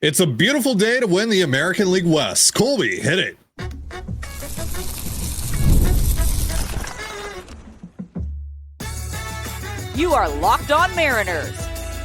It's a beautiful day to win the American League West. Colby, hit it. You are Locked On Mariners,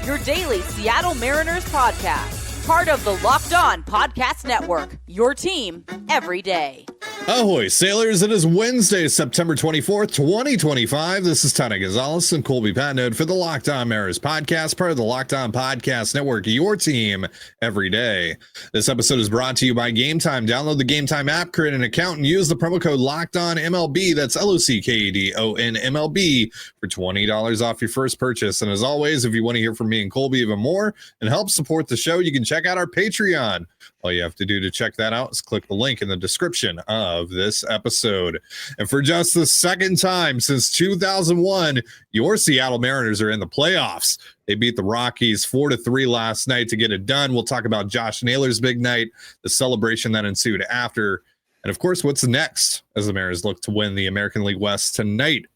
your daily Seattle Mariners podcast. Part of the Locked On Podcast Network, your team every day. Ahoy, sailors. It is Wednesday, September 24th, 2025. This is Tony Gonzalez and Colby Patnode for the Locked On Mariners podcast, part of the Locked On Podcast Network, your team every day. This episode is brought to you by Gametime. Download the Gametime app, create an account, and use the promo code LOCKEDONMLB. That's LOCKEDONMLB for $20 off your first purchase. And as always, if you want to hear from me and Colby even more and help support the show, you can check out our Patreon. All you have to do to check that out is click the link in the description of this episode. And for just the second time since 2001, your Seattle Mariners are in the playoffs. They beat the Rockies 4-3 last night to get it done. We'll talk about Josh Naylor's big night, the celebration that ensued after, and of course, what's next as the Mariners look to win the American League West tonight.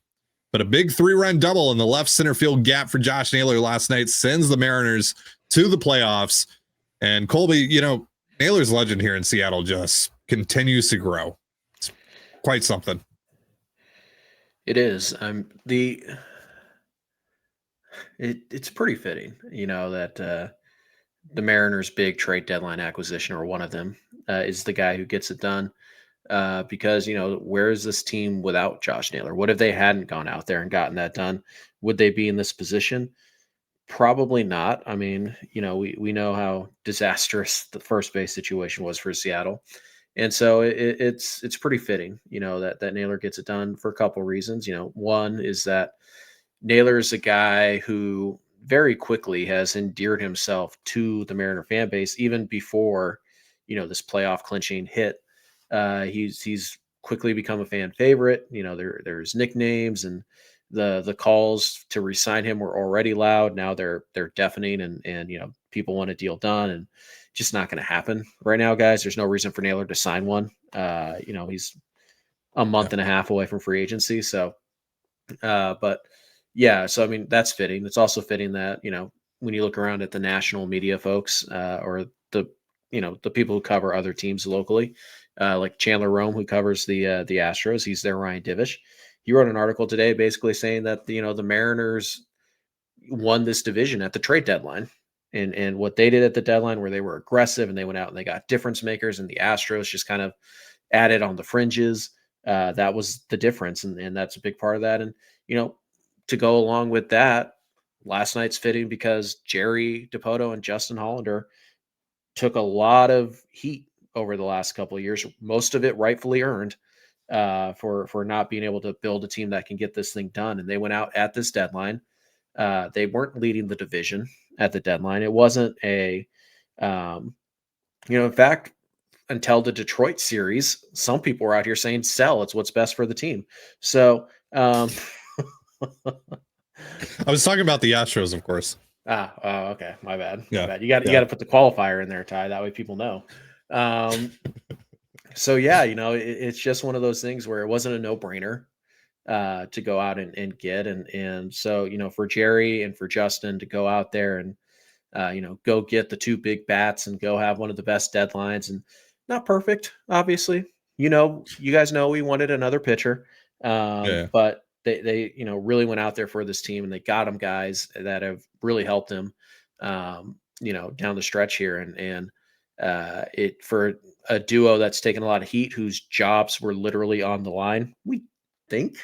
But a big 3-run double in the left center field gap for Josh Naylor last night sends the Mariners to the playoffs. And Colby, Naylor's legend here in Seattle just continues to grow. It's quite something. It is. It's pretty fitting, that the Mariners' big trade deadline acquisition, or one of them, is the guy who gets it done. Because, where is this team without Josh Naylor? What if they hadn't gone out there and gotten that done? Would they be in this position? Probably not. I mean, we know how disastrous the first base situation was for Seattle. And so it's pretty fitting, that Naylor gets it done for a couple of reasons. One is that Naylor is a guy who very quickly has endeared himself to the Mariner fan base, even before, this playoff clinching hit. He's quickly become a fan favorite. There's nicknames, and the calls to re-sign him were already loud. Now they're deafening, and people want a deal done, and just not going to happen right now, guys. There's no reason for Naylor to sign one. He's a month and a half away from free agency. So, but yeah, so I mean, that's fitting. It's also fitting that, when you look around at the national media folks, or the people who cover other teams locally, like Chandler Rome, who covers the Astros, he's their Ryan Divish. He wrote an article today basically saying that, the Mariners won this division at the trade deadline, and what they did at the deadline, where they were aggressive and they went out and they got difference makers, and the Astros just kind of added on the fringes. That was the difference. And that's a big part of that. And, to go along with that, last night's fitting because Jerry DiPoto and Justin Hollander took a lot of heat over the last couple of years, most of it rightfully earned, for not being able to build a team that can get this thing done. And they went out at this deadline. They weren't leading the division at the deadline. It wasn't in fact, until the Detroit series, some people were out here saying sell. It's what's best for the team. So, I was talking about the Astros, of course. Okay. My bad. Yeah. My bad. You got to put the qualifier in there, Ty. That way people know. So yeah, it's just one of those things where it wasn't a no-brainer to go out and get. And so, for Jerry and for Justin to go out there and, go get the two big bats and go have one of the best deadlines, and not perfect, obviously. You guys know we wanted another pitcher, but they really went out there for this team, and they got them guys that have really helped them, down the stretch here. And it for a duo that's taken a lot of heat, whose jobs were literally on the line, we think.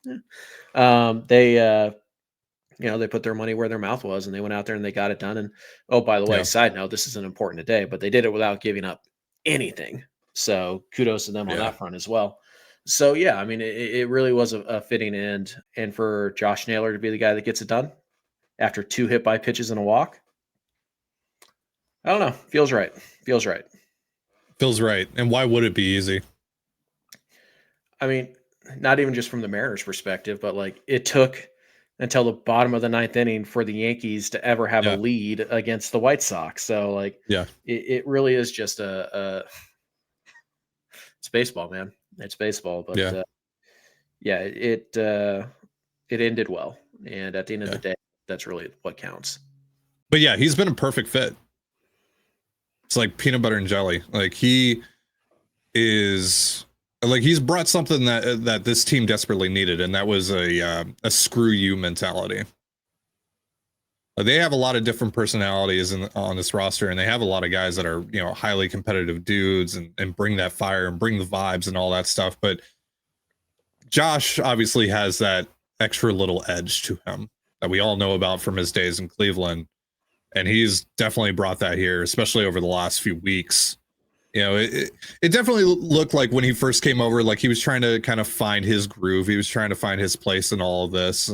They put their money where their mouth was, and they went out there and they got it done. And oh, by the way, side note, this isn't important today, but they did it without giving up anything. So kudos to them on that front as well. So yeah, I mean, it really was a fitting end. And for Josh Naylor to be the guy that gets it done after 2 hit by pitches and a walk, I don't know. Feels right. And why would it be easy? I mean, not even just from the Mariners' perspective, but like, it took until the bottom of the 9th inning for the Yankees to ever have a lead against the White Sox. So like, it really is just it's baseball, man. It's baseball, but it ended well. And at the end of the day, that's really what counts. But yeah, he's been a perfect fit. It's like peanut butter and jelly. Like he is like he's brought something that this team desperately needed, and that was a screw you mentality. They have a lot of different personalities on this roster, and they have a lot of guys that are, you know, highly competitive dudes and bring that fire and bring the vibes and all that stuff. But Josh obviously has that extra little edge to him that we all know about from his days in Cleveland. And he's definitely brought that here, especially over the last few weeks. You know, it definitely looked like when he first came over, like he was trying to kind of find his groove. He was trying to find his place in all of this.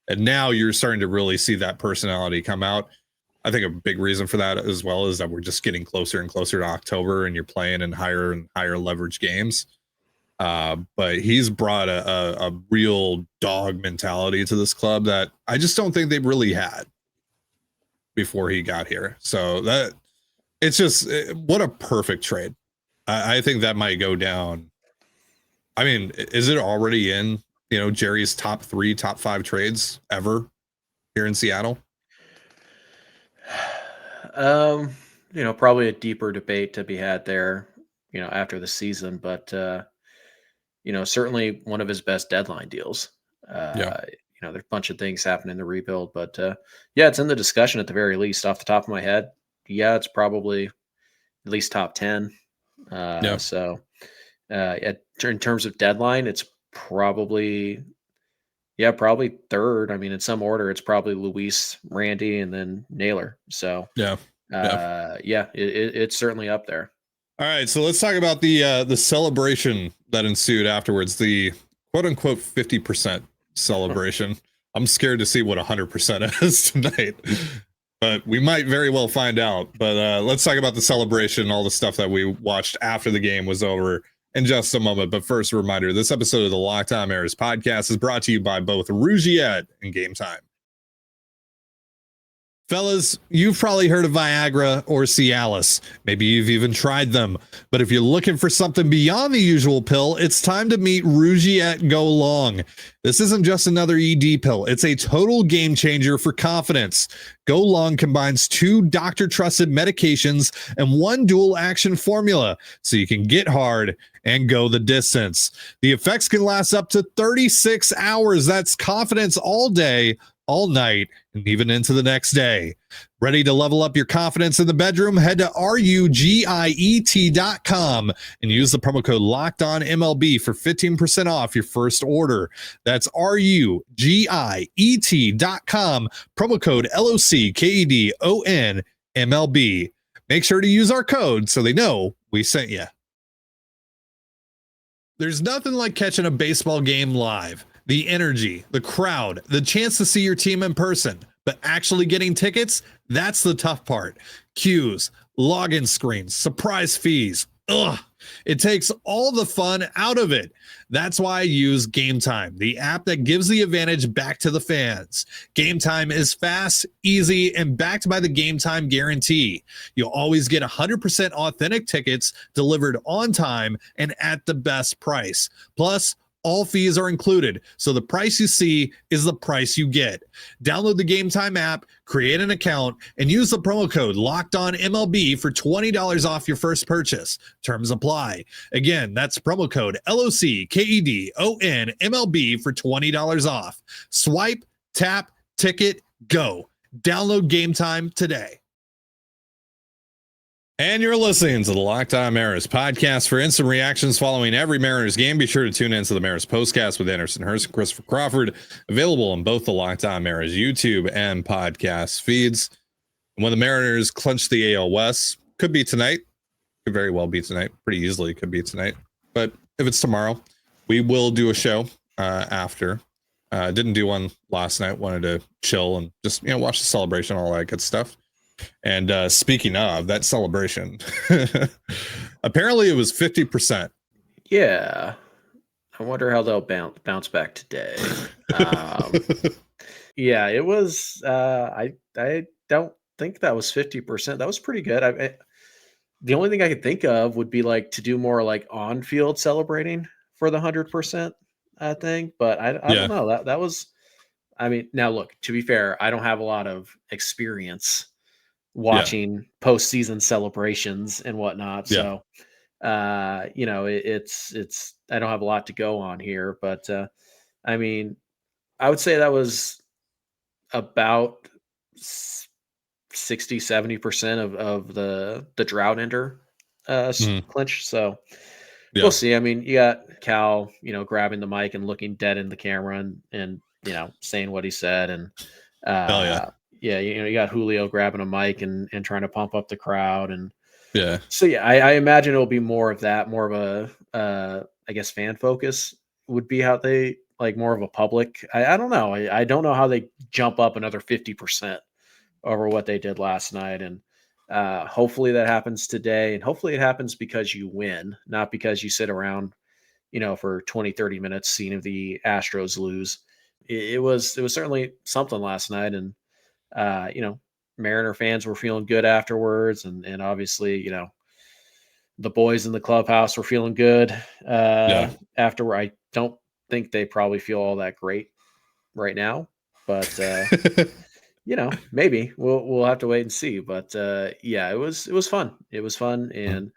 And now you're starting to really see that personality come out. I think a big reason for that as well is that we're just getting closer and closer to October, and you're playing in higher and higher leverage games. But he's brought a real dog mentality to this club that I just don't think they really had before he got here. So that it's just what a perfect trade. I think that might go down. I mean, is it already in, you know, Jerry's top 3, top 5 trades ever here in Seattle? You know, probably a deeper debate to be had there, you know, after the season, but you know, certainly one of his best deadline deals. Yeah. You know, there's a bunch of things happening in the rebuild, but yeah, it's in the discussion at the very least. Off the top of my head, yeah, it's probably at least top 10. Yeah. So in terms of deadline, it's probably, yeah, probably third. I mean, in some order, it's probably Luis, Randy, and then Naylor. So Yeah. yeah, it's certainly up there. All right, so let's talk about the celebration that ensued afterwards, the quote unquote 50% celebration. I'm scared to see what 100% is tonight, but we might very well find out. But let's talk about the celebration, all the stuff that we watched after the game was over in just a moment. But first, a reminder, this episode of the Locked On Mariners podcast is brought to you by both Rougiette and Gametime. Fellas, you've probably heard of Viagra or Cialis. Maybe you've even tried them. But if you're looking for something beyond the usual pill, it's time to meet Rougiette Go Long. This isn't just another ED pill. It's a total game changer for confidence. Go Long combines 2 doctor-trusted medications and 1 dual-action formula, so you can get hard and go the distance. The effects can last up to 36 hours. That's confidence all day, all night, and even into the next day. Ready to level up your confidence in the bedroom? Head to rugiet.com and use the promo code LOCKEDONMLB for 15% off your first order. That's rugiet.com, promo code LOCKEDONMLB. Make sure to use our code so they know we sent you. There's nothing like catching a baseball game live. The energy, the crowd, the chance to see your team in person, but actually getting tickets, that's the tough part. Queues, login screens, surprise fees. Ugh, it takes all the fun out of it. That's why I use Gametime, the app that gives the advantage back to the fans. Gametime is fast, easy, and backed by the Gametime guarantee. You'll always get 100% authentic tickets delivered on time and at the best price. Plus, all fees are included, so the price you see is the price you get. Download the Gametime app, create an account, and use the promo code LOCKEDONMLB for $20 off your first purchase. Terms apply. Again, that's promo code LOCKEDONMLB for $20 off. Swipe, tap, ticket, go. Download Gametime today. And you're listening to the Locked On Mariners podcast. For instant reactions following every Mariners game, be sure to tune in to the Mariners postcast with Anderson Hurst and Christopher Crawford, available on both the Locked On Mariners YouTube and podcast feeds. And when the Mariners clinch the AL West, could be tonight, could very well be tonight, pretty easily could be tonight. But if it's tomorrow, we will do a show after. Didn't do one last night, wanted to chill and just, you know, watch the celebration, all that good stuff. And speaking of that celebration, apparently it was 50%. Yeah. I wonder how they'll bounce back today. Yeah, it was. I don't think that was 50%. That was pretty good. The only thing I could think of would be like to do more like on-field celebrating for the 100% thing. But I don't know. That was. I mean, now look. To be fair, I don't have a lot of experience watching postseason celebrations and whatnot. Yeah. So, it's I don't have a lot to go on here, but I mean, I would say that was about 60-70% of the drought ender clinch. So Yeah. we'll see. I mean, you got Cal, grabbing the mic and looking dead in the camera and saying what he said. And Hell yeah. you got Julio grabbing a mic and trying to pump up the crowd. And Yeah. so, yeah, I imagine it'll be more of that, more of a, I guess, fan focus would be how they like more of a public. I don't know. I don't know how they jump up another 50% over what they did last night. And hopefully that happens today. And hopefully it happens because you win, not because you sit around, for 20, 30 minutes seeing the Astros lose. It was certainly something last night. And, Mariner fans were feeling good afterwards. And obviously, the boys in the clubhouse were feeling good afterward. I don't think they probably feel all that great right now, but maybe we'll have to wait and see. But it was fun. It was fun, and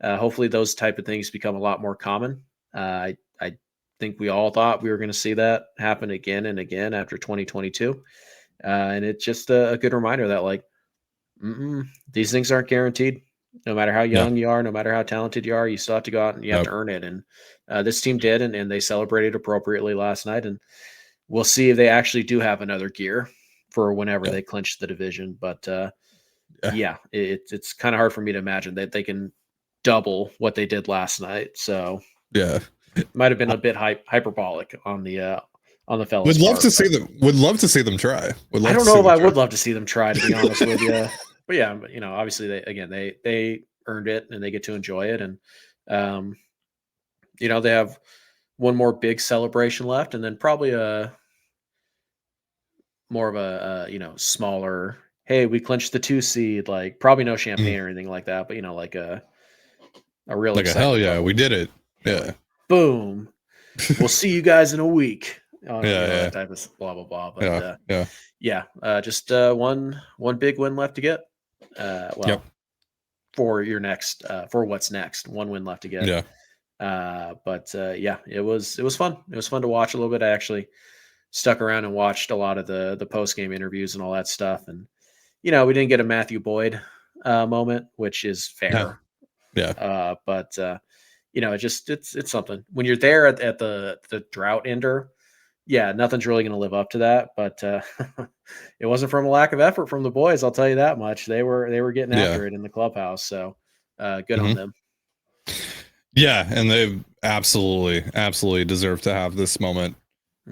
hopefully those type of things become a lot more common. I think we all thought we were going to see that happen again and again after 2022, and it's just a good reminder that like these things aren't guaranteed. No matter how young you are, no matter how talented you are, you still have to go out and you have to earn it. And this team did, and they celebrated appropriately last night. And we'll see if they actually do have another gear for whenever they clinch the division. But it's kind of hard for me to imagine that they can double what they did last night. So it might have been a bit hyperbolic on the fellas. Would love to see them. Would love to see them try. I don't know if I would love to see them try, to be honest with you. But yeah, obviously they earned it and they get to enjoy it. And, they have one more big celebration left and then probably more of a smaller, hey, we clinched the 2 seed, like probably no champagne or anything like that. But, like a real, like a hell yeah, we did it. Yeah. Boom. We'll see you guys in a week. That type of blah, blah, blah. But just one big win left to get. For your next, for what's next, one win left to get. It was fun. It was fun to watch a little bit. I actually stuck around and watched a lot of the post-game interviews and all that stuff. And, we didn't get a Matthew Boyd moment, which is fair. But it's something when you're there at the drought ender. Yeah, nothing's really going to live up to that, but it wasn't from a lack of effort from the boys. I'll tell you that much. They were getting after it in the clubhouse. So good on them. Yeah, and they absolutely deserve to have this moment.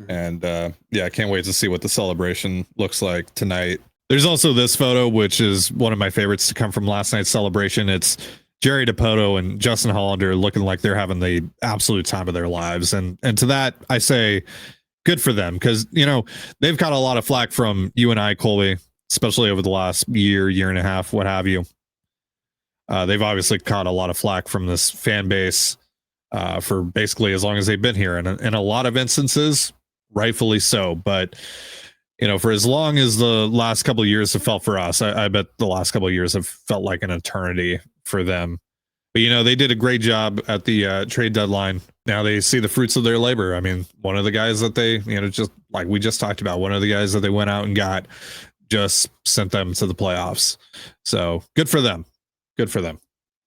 And I can't wait to see what the celebration looks like tonight. There's also this photo, which is one of my favorites to come from last night's celebration. It's Jerry DiPoto and Justin Hollander looking like they're having the absolute time of their lives. And to that, I say, good for them, because they've got a lot of flack from you and I, Colby, especially over the last year and a half, what have you. They've obviously caught a lot of flack from this fan base for basically as long as they've been here, and in a lot of instances, rightfully so. But for as long as the last couple of years have felt for us, I bet the last couple of years have felt like an eternity for them. But they did a great job at the trade deadline. Now they see the fruits of their labor. I mean, one of the guys that they, just like we just talked about, one of the guys that they went out and got just sent them to the playoffs. So good for them. Good for them.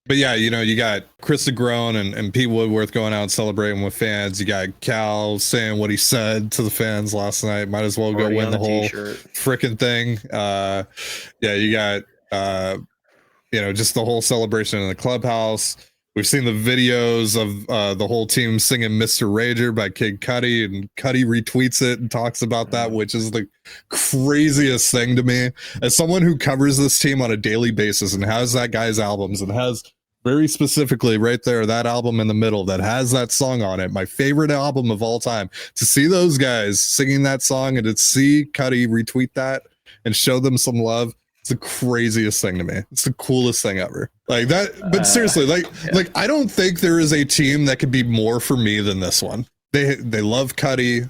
But yeah, you got Chris DeGrone and Pete Woodworth going out and celebrating with fans. You got Cal saying what he said to the fans last night. Might as well go win the whole freaking thing. You got just the whole celebration in the clubhouse. We've seen the videos of the whole team singing Mr. Rager by Kid Cudi, and Cudi retweets it and talks about that, which is the craziest thing to me. As someone who covers this team on a daily basis and has that guy's albums and has very specifically right there, that album in the middle that has that song on it, my favorite album of all time, to see those guys singing that song and to see Cudi retweet that and show them some love, it's the craziest thing to me. It's the coolest thing ever. Like that, but seriously, like I don't think there is a team that could be more for me than this one. They love Cudi.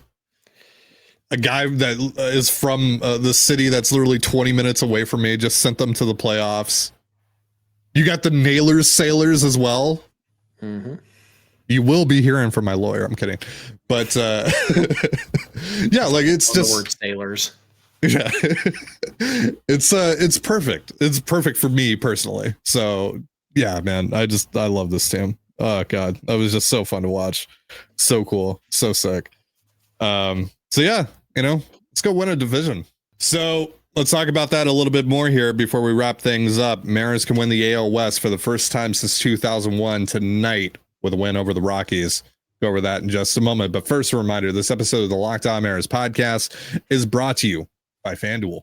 a guy that is from the city that's literally 20 minutes away from me just sent them to the playoffs. You got the Naylor's Sailors as well. Mm-hmm. You will be hearing from my lawyer. I'm kidding. But yeah, like it's just the word sailors. Yeah. It's perfect. It's perfect for me personally. So yeah, man, I love this team. Oh God, that was just so fun to watch. So cool. So sick. So yeah, let's go win a division. So let's talk about that a little bit more here before we wrap things up. Mariners can win the AL West for the first time since 2001 tonight with a win over the Rockies. Go over that in just a moment. But first, a reminder, this episode of the Locked On Mariners podcast is brought to you by FanDuel.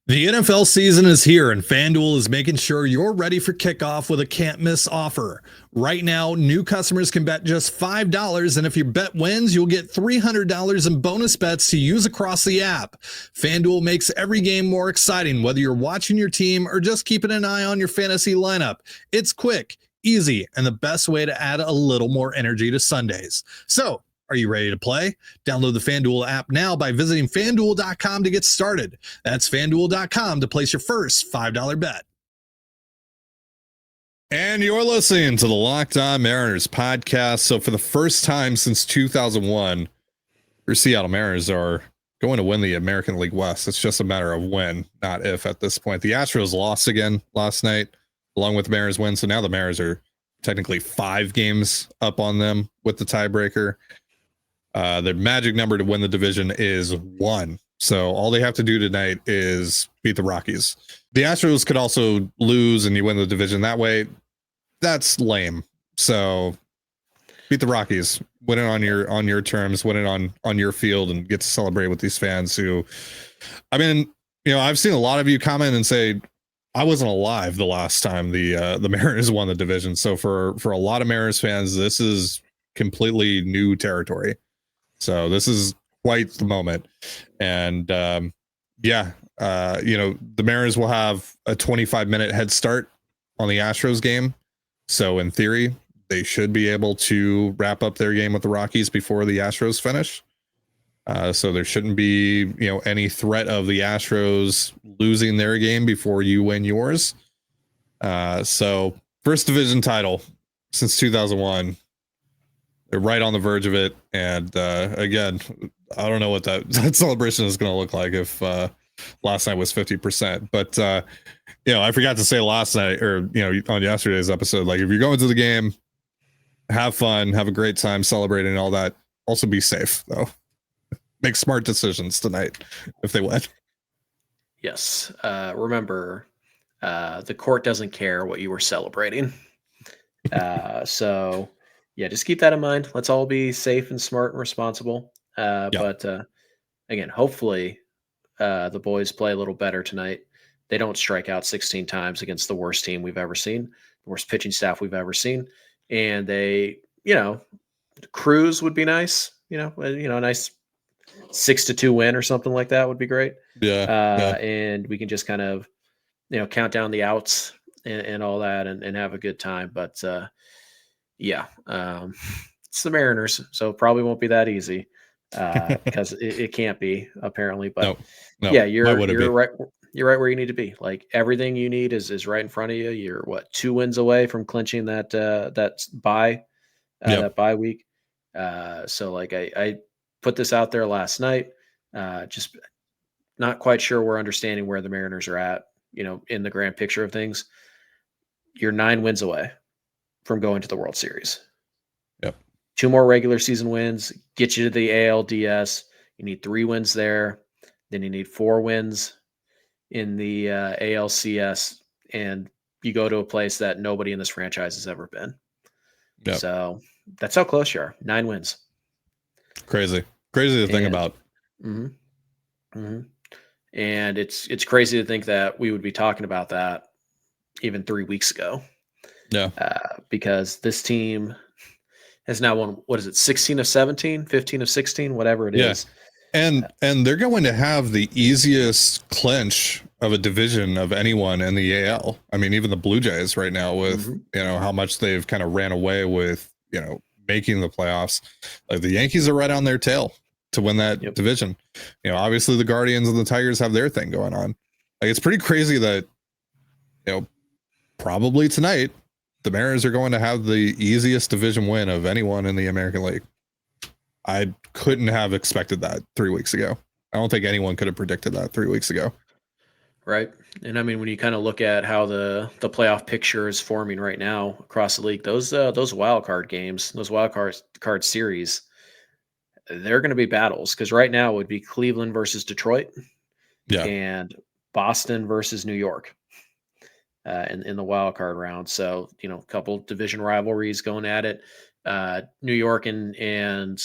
The NFL season is here, and FanDuel is making sure you're ready for kickoff with a can't-miss offer. Right now, new customers can bet just $5, and if your bet wins, you'll get $300 in bonus bets to use across the app. FanDuel makes every game more exciting, whether you're watching your team or just keeping an eye on your fantasy lineup. It's quick, easy, and the best way to add a little more energy to Sundays. So, are you ready to play? Download the FanDuel app now by visiting FanDuel.com to get started. That's FanDuel.com to place your first $5 bet. And you're listening to the Locked On Mariners podcast. So for the first time since 2001, your Seattle Mariners are going to win the American League West. It's just a matter of when, not if at this point. The Astros lost again last night, along with the Mariners win. So now the Mariners are technically 5 games up on them with the tiebreaker. The magic number to win the division is 1. So all they have to do tonight is beat the Rockies. The Astros could also lose and you win the division that way. That's lame. So beat the Rockies, win it on your terms, win it on your field, and get to celebrate with these fans who, I mean, I've seen a lot of you comment and say, I wasn't alive the last time the Mariners won the division. So for a lot of Mariners fans, this is completely new territory. So this is quite the moment. And the Mariners will have a 25-minute head start on the Astros game. So in theory, they should be able to wrap up their game with the Rockies before the Astros finish. So there shouldn't be, any threat of the Astros losing their game before you win yours. So first division title since 2001. They're right on the verge of it. And again, I don't know what that celebration is going to look like if last night was 50%. But, I forgot to say last night or, on yesterday's episode, like if you're going to the game, have fun, have a great time celebrating all that. Also be safe, though. Make smart decisions tonight if they win. Yes. Remember, the court doesn't care what you were celebrating. So... yeah, just keep that in mind. Let's all be safe and smart and responsible. But again, hopefully the boys play a little better tonight. They don't strike out 16 times against the worst team we've ever seen, the worst pitching staff we've ever seen. And they, cruise would be nice. A nice 6-2 win or something like that would be great. Yeah. And we can just kind of, count down the outs and all that and have a good time. But it's the Mariners, so it probably won't be that easy because it can't be apparently. But no, you're right. You're right where you need to be. Like everything you need is right in front of you. You're 2 wins away from clinching that bye week. So like I put this out there last night. Just not quite sure we're understanding where the Mariners are at. In the grand picture of things, you're 9 wins away from going to the World Series. Yep. 2 more regular season wins, get you to the ALDS. You need 3 wins there. Then you need 4 wins in the ALCS. And you go to a place that nobody in this franchise has ever been. Yep. So that's how close you are. 9 wins. Crazy to think about. Mm-hmm. Mm-hmm. And it's crazy to think that we would be talking about that even 3 weeks ago. Yeah. Because this team has now won, 16 of 17, 15 of 16, whatever it is. And they're going to have the easiest clinch of a division of anyone in the AL. I mean, even the Blue Jays right now with, how much they've kind of ran away with, making the playoffs. Like the Yankees are right on their tail. to win that division. You know, obviously the Guardians and the Tigers have their thing going on. Like, it's pretty crazy that, you know, probably tonight the Mariners are going to have the easiest division win of anyone in the American League. I couldn't have expected that 3 weeks ago. I don't think anyone could have predicted that 3 weeks ago. Right. And I mean, when you kind of look at how the playoff picture is forming right now across the league, those wild card games, those wild card series, they're going to be battles, because right now it would be Cleveland versus Detroit, and Boston versus New York in the wild card round. So, you know, a couple division rivalries going at it. New York and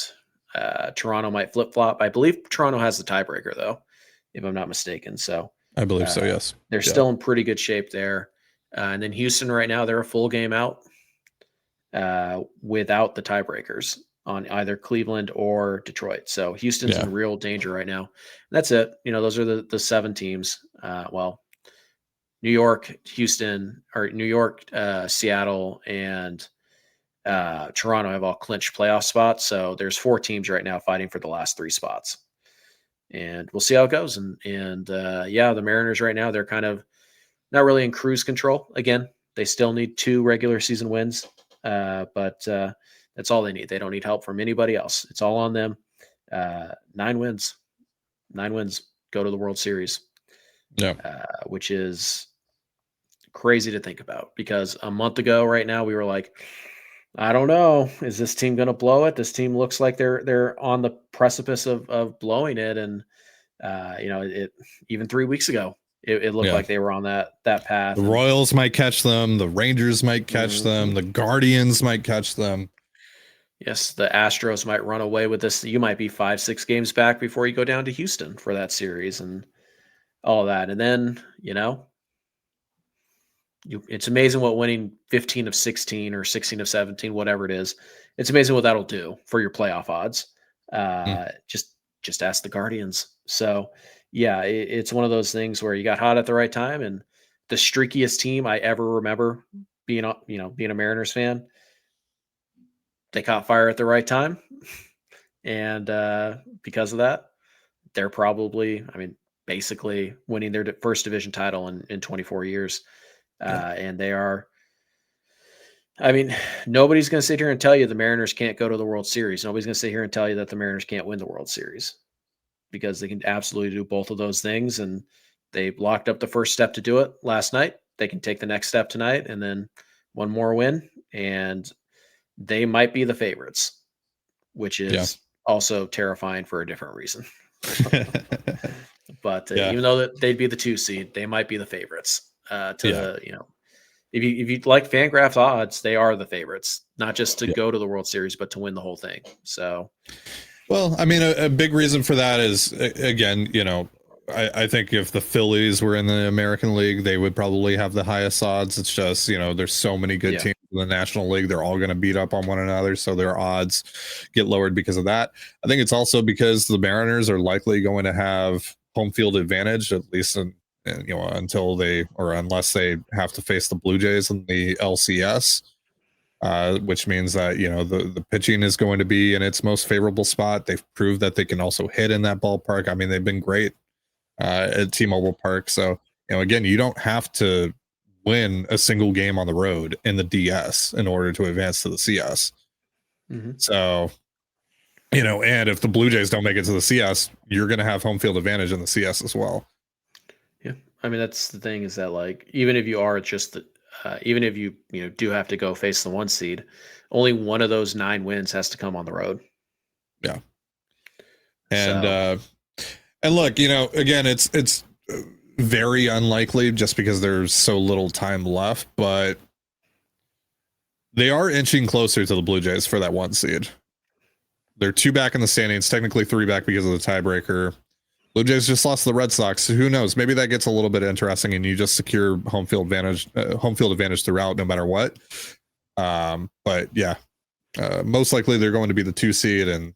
Toronto might flip flop. I believe Toronto has the tiebreaker, though, if I'm not mistaken. So I believe so. Yes, they're still in pretty good shape there. And then Houston right now, they're a full game out without the tiebreakers on either Cleveland or Detroit. So Houston's in real danger right now. And that's it. You know, those are the 7 teams. Well, New York, Houston, or New York, Seattle, and Toronto have all clinched playoff spots. So there's 4 teams right now fighting for the last 3 spots. And we'll see how it goes. And the Mariners right now, they're kind of not really in cruise control. Again, they still need 2 regular season wins, but that's all they need. They don't need help from anybody else. It's all on them. 9 wins, go to the World Series, which is crazy to think about, because a month ago right now we were like, I don't know. Is this team going to blow it? This team looks like they're on the precipice of blowing it. And, it even 3 weeks ago, it looked like they were on that path. The Royals might catch them. The Rangers might catch them. The Guardians might catch them. Yes, the Astros might run away with this. You might be 5-6 games back before you go down to Houston for that series and all of that. And then, it's amazing what winning 15 of 16 or 16 of 17, whatever it is, it's amazing what that'll do for your playoff odds. Just ask the Guardians. So it's one of those things where you got hot at the right time, and the streakiest team I ever remember being a Mariners fan, they caught fire at the right time. And because of that, they're probably, basically winning their first division title in 24 years. And they are, nobody's going to sit here and tell you the Mariners can't go to the World Series. Nobody's going to sit here and tell you that the Mariners can't win the World Series, because they can absolutely do both of those things. And they locked up the first step to do it last night. They can take the next step tonight, and then one more win, and they might be the favorites, which is also terrifying for a different reason. But even though they'd be the 2 seed, they might be the favorites. If you like FanGraphs odds, they are the favorites, not just to go to the World Series, but to win the whole thing. So, well, a big reason for that is, again, I think if the Phillies were in the American League, they would probably have the highest odds. It's just, there's so many good teams in the National League. They're all going to beat up on one another, so their odds get lowered because of that. I think it's also because the Mariners are likely going to have home field advantage, at least until unless they have to face the Blue Jays in the LCS, which means that, the pitching is going to be in its most favorable spot. They've proved that they can also hit in that ballpark. They've been great at T-Mobile Park. So, again, you don't have to win a single game on the road in the DS in order to advance to the CS. So, and if the Blue Jays don't make it to the CS, you're going to have home field advantage in the CS as well. That's the thing, is that, like, even if you are just even if you do have to go face the 1 seed, only one of those 9 wins has to come on the road. Yeah. And look, again, it's very unlikely just because there's so little time left, but they are inching closer to the Blue Jays for that 1 seed. They're 2 back in the standings, technically 3 back because of the tiebreaker. Blue Jays just lost to the Red Sox. So who knows? Maybe that gets a little bit interesting, and you just secure home field advantage throughout, no matter what. But most likely they're going to be the 2 seed, and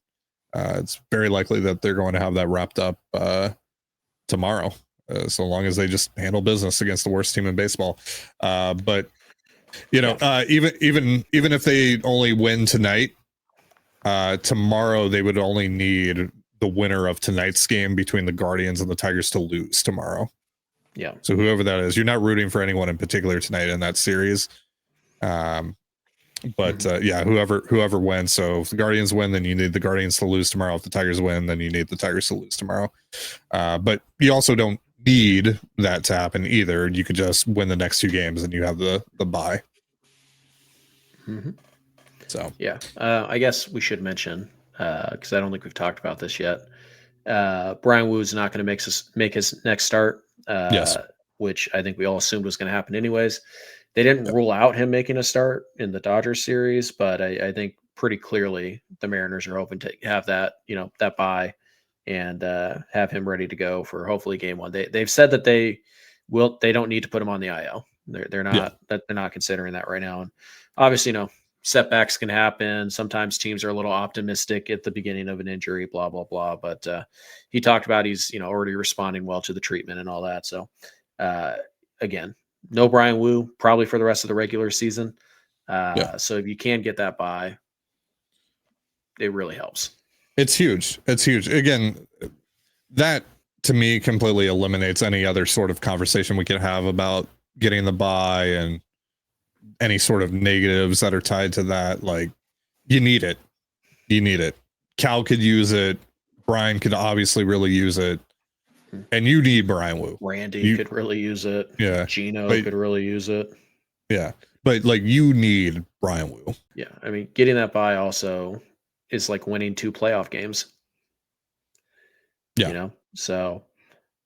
it's very likely that they're going to have that wrapped up tomorrow, so long as they just handle business against the worst team in baseball. But even if they only win tonight, tomorrow they would only need the winner of tonight's game between the Guardians and the Tigers to lose tomorrow. Yeah. So whoever that is, you're not rooting for anyone in particular tonight in that series. Yeah, whoever wins. So if the Guardians win, then you need the Guardians to lose tomorrow. If the Tigers win, then you need the Tigers to lose tomorrow. But you also don't need that to happen either. You could just win the next 2 games and you have the bye. So yeah, I guess we should mention, because I don't think we've talked about this yet. Brian Woo's not going to make his next start, yes, which I think we all assumed was going to happen anyways. They didn't rule out him making a start in the Dodgers series, but I think pretty clearly the Mariners are hoping to have that, that bye and have him ready to go for hopefully game 1. They've said that they don't need to put him on the IL. They're not considering that right now. And obviously, setbacks can happen. Sometimes teams are a little optimistic at the beginning of an injury, blah, blah, blah. But he talked about he's, already responding well to the treatment and all that. So again, no Brian Woo probably for the rest of the regular season. So if you can get that bye, it really helps. It's huge. It's huge. Again, that to me completely eliminates any other sort of conversation we could have about getting the bye and any sort of negatives that are tied to that. Like, you need it. Cal could use it. Brian could obviously really use it. And you need Brian Woo. Randy could really use it. Yeah. Gino could really use it. Yeah. But you need Brian Woo. Yeah. I mean, getting that bye also is like winning 2 playoff games. Yeah. So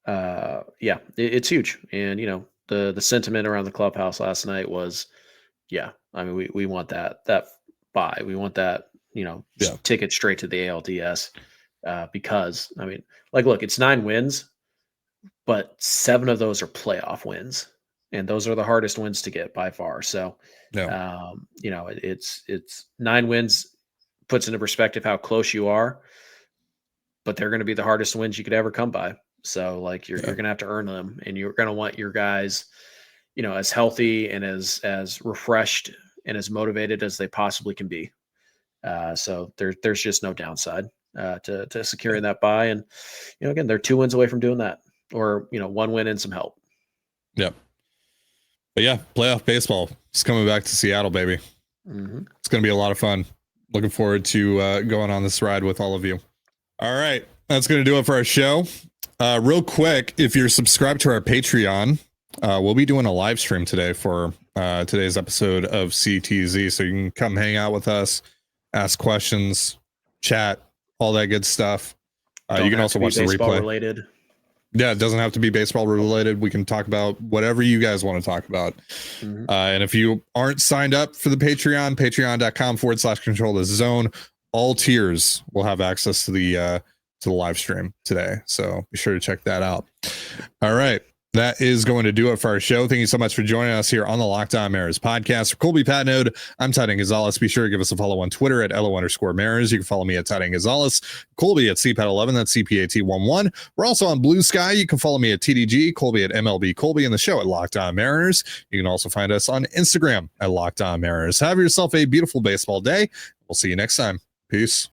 it's huge. And, the sentiment around the clubhouse last night was, I mean, we want that bye. We want that, ticket straight to the ALDS because, I mean, look, it's 9 wins, but 7 of those are playoff wins. And those are the hardest wins to get by far. So, it's 9 wins puts into perspective how close you are, but they're going to be the hardest wins you could ever come by. So you're going to have to earn them, and you're going to want your guys, as healthy and as refreshed and as motivated as they possibly can be. So there's just no downside to securing that bye. And, again, they're 2 wins away from doing that, or, 1 win and some help. Yep. But yeah, playoff baseball is coming back to Seattle, baby. It's going to be a lot of fun. Looking forward to going on this ride with all of you. All right. That's going to do it for our show. Real quick, if you're subscribed to our Patreon, we'll be doing a live stream today for today's episode of CTZ. So you can come hang out with us, ask questions, chat, all that good stuff. You can also watch the replay. Related. Yeah, it doesn't have to be baseball related. We can talk about whatever you guys want to talk about. And if you aren't signed up for the Patreon, patreon.com/control the zone, all tiers will have access to the live stream today. So be sure to check that out. All right. That is going to do it for our show. Thank you so much for joining us here on the Locked On Mariners podcast. For Colby Patnode, I'm Titan Gonzalez. Be sure to give us a follow on Twitter at @LO_Mariners. You can follow me at Titan Gonzalez. Colby at CPAT11. That's CPAT11. We're also on Blue Sky. You can follow me at TDG, Colby at MLB Colby, and the show at Locked On Mariners. You can also find us on Instagram at Locked On Mariners. Have yourself a beautiful baseball day. We'll see you next time. Peace.